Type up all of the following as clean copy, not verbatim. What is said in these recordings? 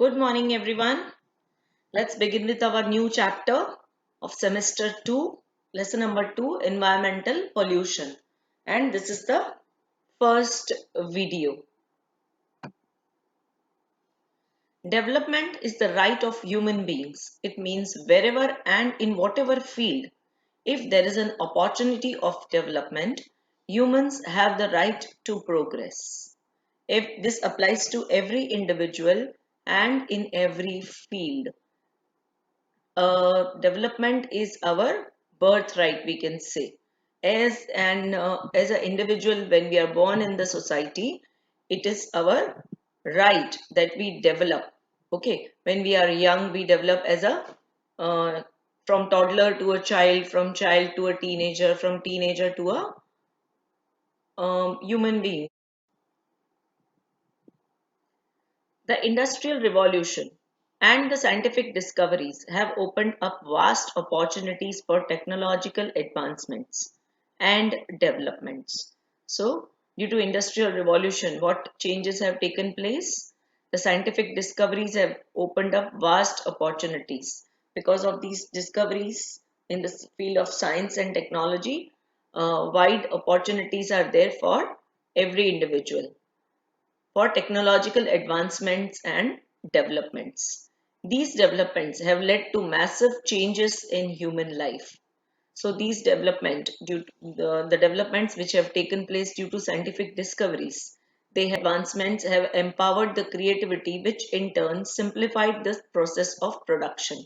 Good morning, everyone. Let's begin with our new chapter of semester 2, lesson number 2, environmental pollution. And this is the first video. Development is the right of human beings. It means wherever and in whatever field, if there is an opportunity of development, humans have the right to progress. If this applies to every individual and in every field, development is our birthright, we can say. As an individual, when we are born in the society, it is our right that we develop. Okay, when we are young, we develop as a uh, from toddler to a child, from child to a teenager, from teenager to a human being. The Industrial Revolution and the scientific discoveries have opened up vast opportunities for technological advancements and developments. So, due to Industrial Revolution, what changes have taken place? The scientific discoveries have opened up vast opportunities. Because of these discoveries in the field of science and technology, wide opportunities are there for every individual for technological advancements and developments. These developments have led to massive changes in human life. So these the developments which have taken place due to scientific discoveries, advancements have empowered the creativity, which in turn simplified the process of production.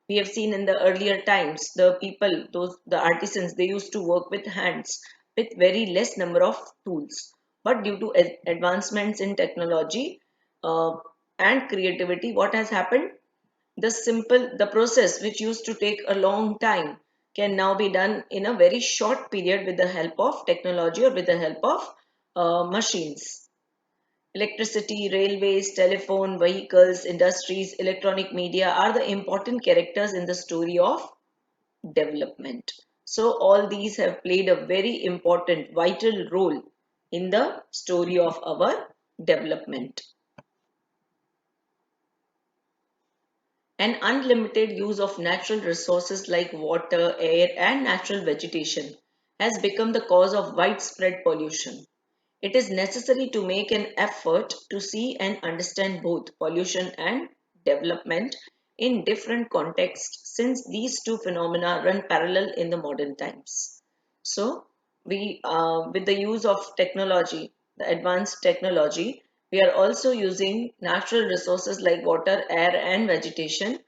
We have seen in the earlier times the people, those the artisans, they used to work with hands with very less number of tools. But due to advancements in technology uh, and creativity, what has happened? The process which used to take a long time can now be done in a very short period with the help of technology or with the help of machines. Electricity, railways, telephone, vehicles, industries, electronic media are the important characters in the story of development. So, all these have played a very important, vital role in the story of our development. An unlimited use of natural resources like water, air, and natural vegetation has become the cause of widespread pollution. It is necessary to make an effort to see and understand both pollution and development in different contexts since these two phenomena run parallel in the modern times. So, with the use of technology, the advanced technology, we are also using natural resources like water, air, and vegetation,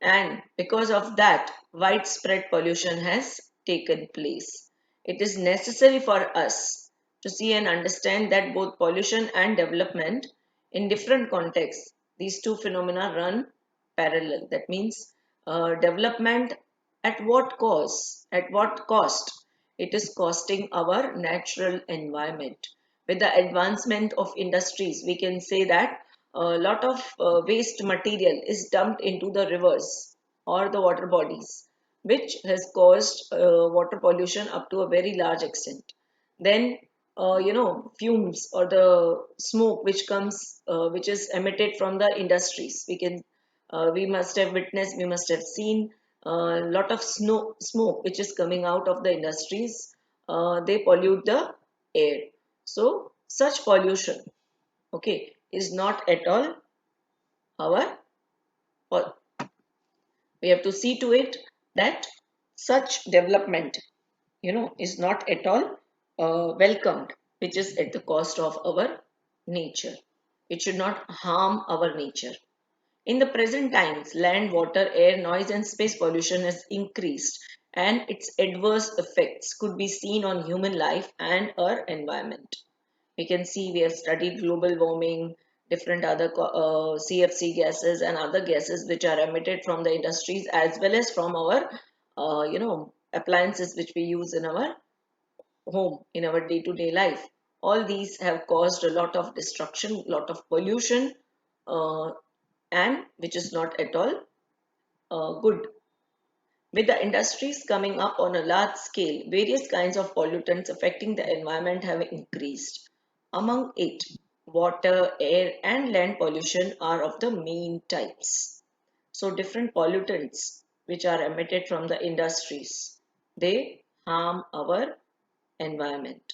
and because of that, widespread pollution has taken place. It is necessary for us to see and understand that both pollution and development in different contexts, these two phenomena run parallel. That means development at what cost? At what cost? It is costing our natural environment. With the advancement of industries, we can say that a lot of waste material is dumped into the rivers or the water bodies, which has caused water pollution up to a very large extent. Then, fumes or the smoke which is emitted from the industries. We must have witnessed, we must have seen a lot of smoke which is coming out of the industries. They pollute the air. So, such pollution, okay, is not at all our, or we have to see to it that such development, is not at all welcomed, which is at the cost of our nature. It should not harm our nature. In the present times, land, water, air, noise, and space pollution has increased, and its adverse effects could be seen on human life and our environment. We can see we have studied global warming, different other CFC gases and other gases which are emitted from the industries as well as from our, appliances which we use in our home, in our day-to-day life. All these have caused a lot of destruction, lot of pollution, uh, and which is not at all good. With the industries coming up on a large scale, various kinds of pollutants affecting the environment have increased. Among it, water, air, and land pollution are of the main types. So, different pollutants which are emitted from the industries, they harm our environment.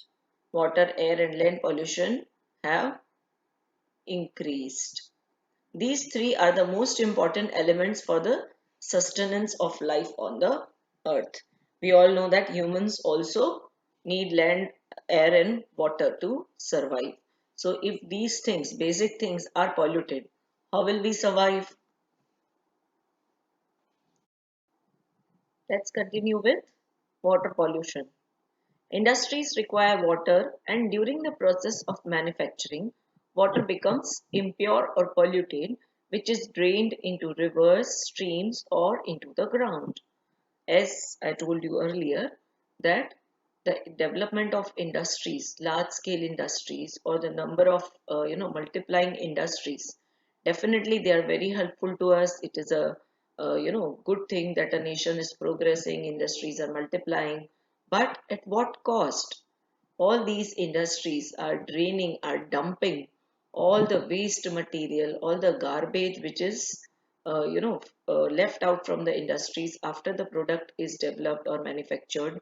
Water, air, and land pollution have increased. These three are the most important elements for the sustenance of life on the earth. We all know that humans also need land, air, and water to survive. So, if these things, basic things, are polluted, how will we survive? Let's continue with water pollution. Industries require water, and during the process of manufacturing, water becomes impure or polluted, which is drained into rivers, streams, or into the ground. As I told you earlier, that the development of industries, large scale industries, or the number of multiplying industries, definitely they are very helpful to us. It is a good thing that a nation is progressing, industries are multiplying, but at what cost? All these industries are draining, are dumping all the waste material, all the garbage which is left out from the industries after the product is developed or manufactured.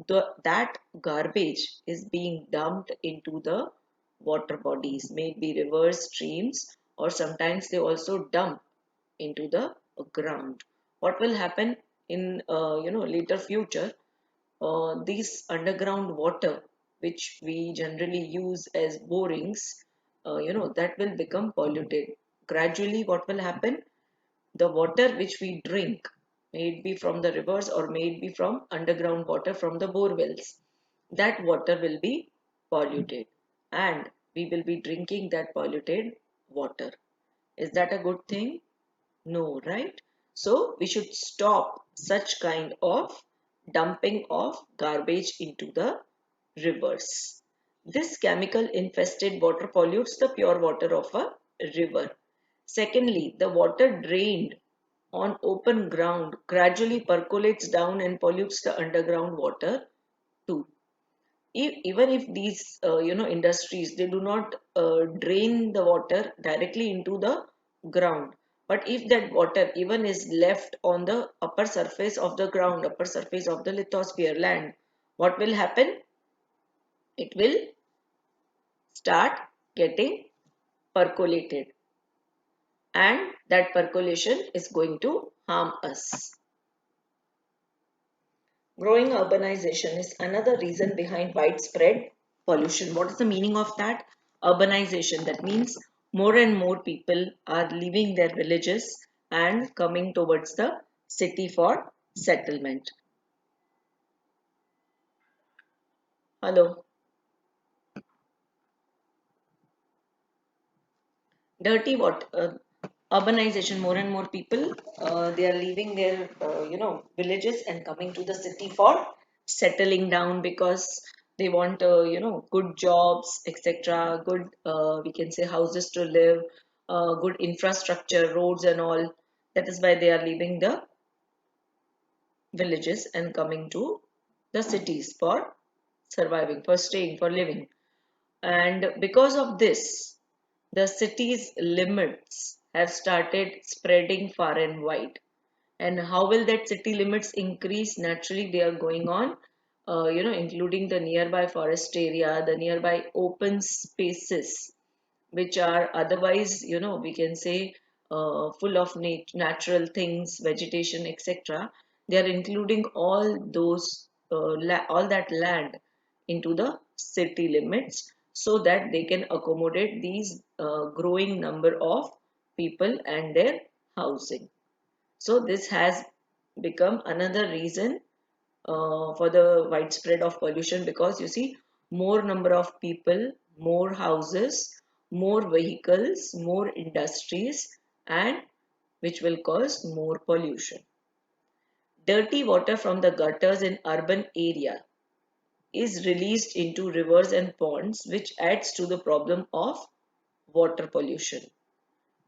That garbage is being dumped into the water bodies, maybe rivers, streams, or sometimes they also dump into the ground. What will happen in later future? These underground water which we generally use as borings, that will become polluted. Gradually what will happen, the water which we drink, may it be from the rivers or may it be from underground water from the bore wells, that water will be polluted, and we will be drinking that polluted water. Is that a good thing? No, right? So we should stop such kind of dumping of garbage into the rivers. This chemical infested water pollutes the pure water of a river. Secondly, the water drained on open ground gradually percolates down and pollutes the underground water too. Even if these industries, they do not drain the water directly into the ground, but if that water even is left on the upper surface of the ground, upper surface of the lithosphere land, what will happen? It will start getting percolated, and that percolation is going to harm us. Growing urbanization is another reason behind widespread pollution. What is the meaning of that? Urbanization. That means more and more people are leaving their villages and coming towards the city for settlement. Hello. Dirty what? Urbanization. More and more people, they are leaving their villages and coming to the city for settling down because they want good jobs, etc., good we can say houses to live, good infrastructure, roads and all. That is why they are leaving the villages and coming to the cities for surviving, for staying, for living. And because of this, the city's limits have started spreading far and wide. And how will that city limits increase? Naturally, they are going on, including the nearby forest area, the nearby open spaces, which are otherwise, we can say full of natural things, vegetation, etc. They are including all those, all that land into the city limits so that they can accommodate these growing number of people and their housing. So this has become another reason for the widespread of pollution, because you see more number of people, more houses, more vehicles, more industries, and which will cause more pollution. Dirty water from the gutters in urban area is released into rivers and ponds, which adds to the problem of water pollution.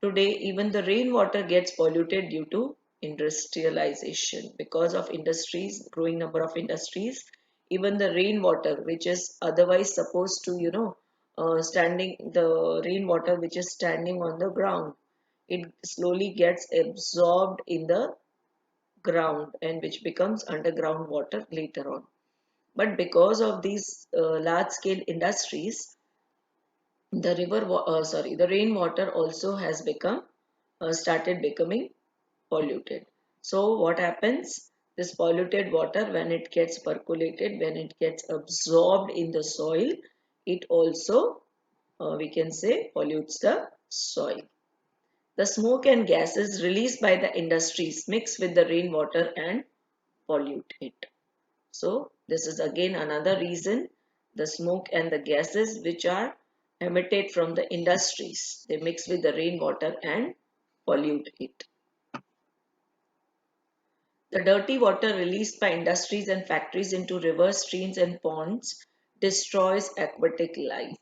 Today, even the rainwater gets polluted due to industrialization. Because of industries, growing number of industries, even the rainwater, which is otherwise supposed to, standing, the rainwater which is standing on the ground, it slowly gets absorbed in the ground and which becomes underground water later on. But because of these large scale industries, the rainwater also has become started becoming polluted. So what happens? This polluted water, when it gets percolated, when it gets absorbed in the soil, it also, we can say, pollutes the soil. The smoke and gases released by the industries mix with the rainwater and pollute it. So this is again another reason, the smoke and the gases which are emitted from the industries, they mix with the rainwater and pollute it. The dirty water released by industries and factories into rivers, streams and ponds destroys aquatic life.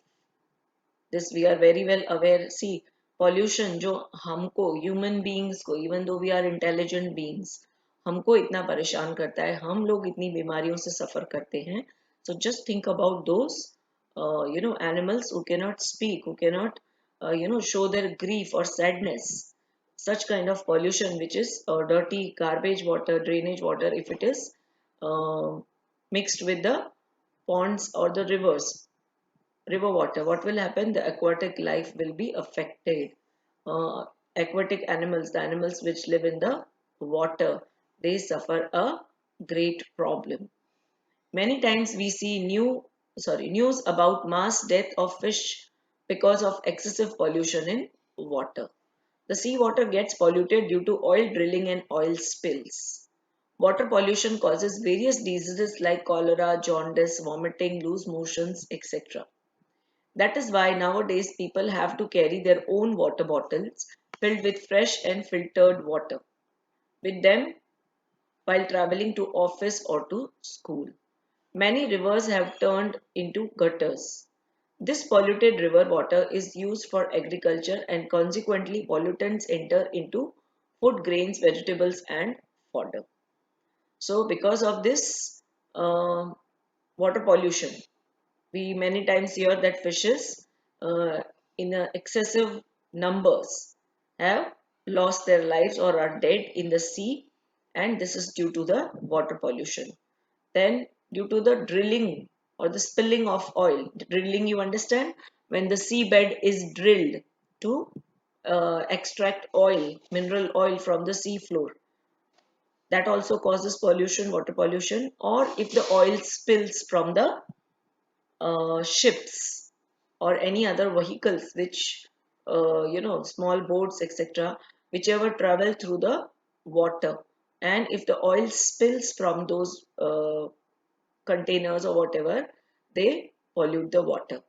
This we are very well aware. See, pollution जो हमको human beings को, even though we are intelligent beings, हमको इतना परेशान करता है, हम लोग इतनी बीमारियों से सफर करते हैं. So just think about those animals who cannot speak, who cannot show their grief or sadness. Such kind of pollution which is dirty garbage water, drainage water, if it is uh, mixed with the ponds or the rivers, river water, what will happen? The aquatic life will be affected. uh, Aquatic animals, the animals which live in the water, they suffer a great problem. Many times we see news about mass death of fish because of excessive pollution in water. The seawater gets polluted due to oil drilling and oil spills. Water pollution causes various diseases like cholera, jaundice, vomiting, loose motions, etc. That is why nowadays people have to carry their own water bottles filled with fresh and filtered water with them while traveling to office or to school. Many rivers have turned into gutters. This polluted river water is used for agriculture and consequently pollutants enter into food grains, vegetables and fodder. So because of this uh, water pollution, we many times hear that fishes in excessive numbers have lost their lives or are dead in the sea, and this is due to the water pollution. Then due to the drilling or the spilling of oil, drilling, you understand, when the seabed is drilled to extract oil, mineral oil from the sea floor, that also causes pollution, water pollution. Or if the oil spills from the ships or any other vehicles which small boats, etc., whichever travel through the water, and if the oil spills from those containers or whatever, they pollute the water.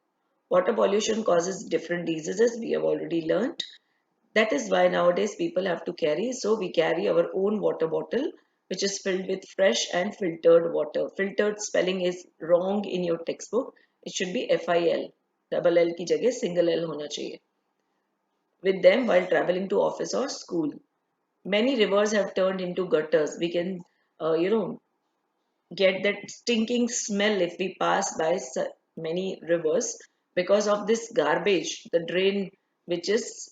Water pollution causes different diseases, we have already learned. That is why nowadays people have to carry. So we carry our own water bottle which is filled with fresh and filtered water. Filtered spelling is wrong in your textbook. It should be FIL. Double L की जगह single L होना चाहिए. With them while traveling to office or school. Many rivers have turned into gutters. We can, get that stinking smell if we pass by many rivers because of this garbage, the drain which is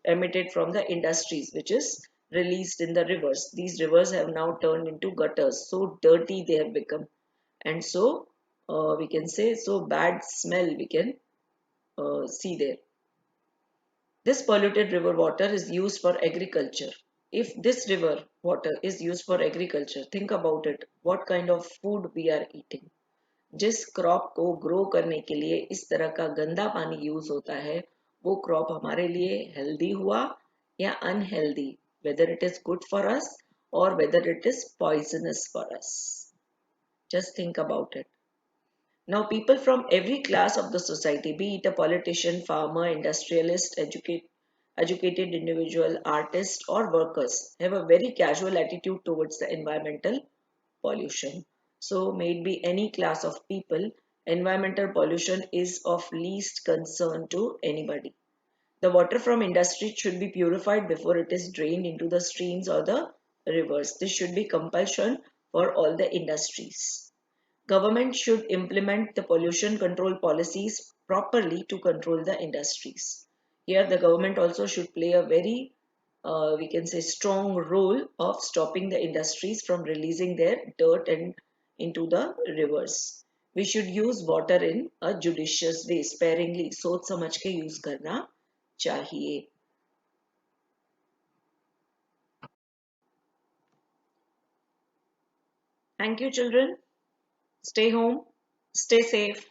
emitted from the industries, which is released in the rivers. These rivers have now turned into gutters, so dirty they have become, and so we can say so bad smell we can see there. This polluted river water is used for agriculture. If this river water is used for agriculture, think about it, what kind of food we are eating. जिस crop को grow करने के लिए इस तरह का गंदा पानी यूज होता है, वो क्रॉप हमारे लिए हेल्दी हुआ या unhealthy, whether it is good for us or whether it is poisonous for us. Just think about it. Now, people from every class of the society, be it a politician, farmer, industrialist, educated individual, artist, or workers, have a very casual attitude towards the environmental pollution. So, may it be any class of people, environmental pollution is of least concern to anybody. The water from industry should be purified before it is drained into the streams or the rivers. This should be compulsion for all the industries. Government should implement the pollution control policies, properly to control the industries. Here, the government also should play a very, we can say, strong role of stopping the industries from releasing their dirt and into the rivers. We should use water in a judicious way, sparingly, सोच समझ के use करना चाहिए. Thank you, children. Stay home, stay safe.